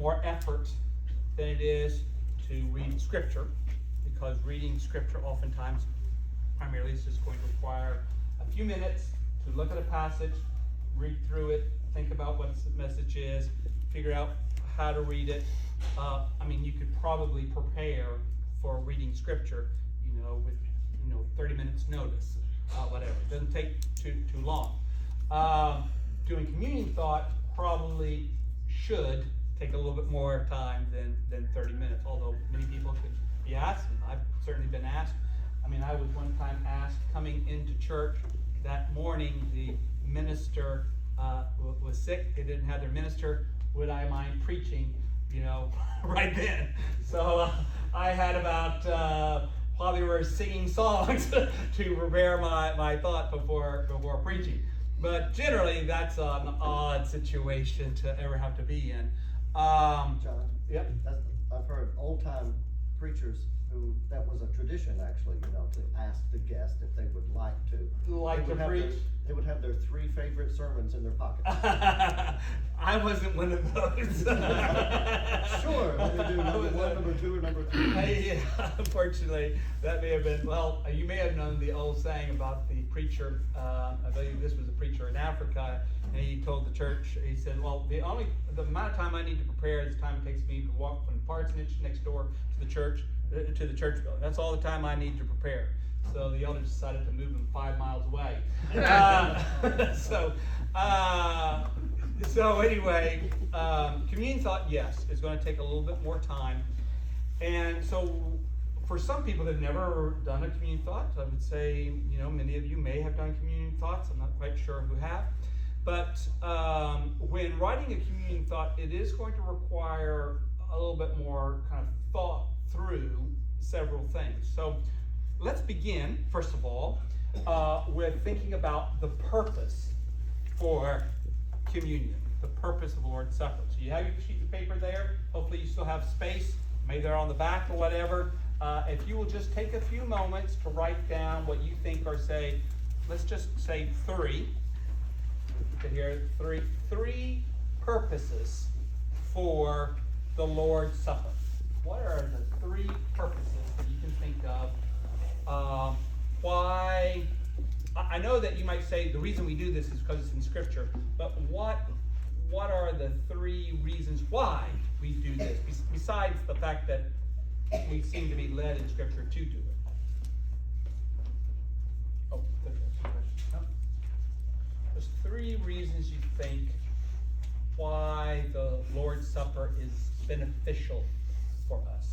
more effort than it is to read Scripture, because reading Scripture oftentimes, primarily, is just going to require a few minutes to look at a passage, read through it, think about what the message is, figure out how to read it. You could probably prepare for reading Scripture, with 30 minutes notice, whatever. It doesn't take too long. Doing communion thought probably should take a little bit more time than 30 minutes, although many people could be asked, and I've certainly been asked. I was one time asked, coming into church that morning, the minister was sick, they didn't have their minister, would I mind preaching, right then? So I had about, while they were singing songs to prepare my thought before preaching. But generally, that's an odd situation to ever have to be in. John, Yep. I've heard old-time preachers who, that was a tradition actually, to ask the guest if they would like to. Preach? They would have their 3 favorite sermons in their pocket. I wasn't one of those. Sure, they do number 1, number 2, or number 3. Unfortunately, that may have been, you may have known the old saying about the preacher. I believe this was a preacher in Africa, and he told the church, he said, the amount of time I need to prepare is the time it takes me to walk from the parsonage next door to the church building. That's all the time I need to prepare. So the elders decided to move him 5 miles away. So anyway, communion thought, yes, is going to take a little bit more time. And so for some people that have never done a communion thought, I would say, many of you may have done communion thoughts. I'm not quite sure who have. But when writing a communion thought, it is going to require a little bit more kind of thought through several things. So let's begin, first of all, with thinking about the purpose for communion, the purpose of the Lord's Supper. So you have your sheet of paper there. Hopefully you still have space. Maybe they're on the back or whatever. If you will just take a few moments to write down what you think are, let's just say 3. Here, three purposes for the Lord's Supper. What are the 3 purposes that you can think of? Why? I know that you might say the reason we do this is because it's in Scripture, but what are the 3 reasons why we do this, besides the fact that we seem to be led in Scripture to do it? Oh, that's a question. No? There's 3 reasons you think why the Lord's Supper is beneficial for us.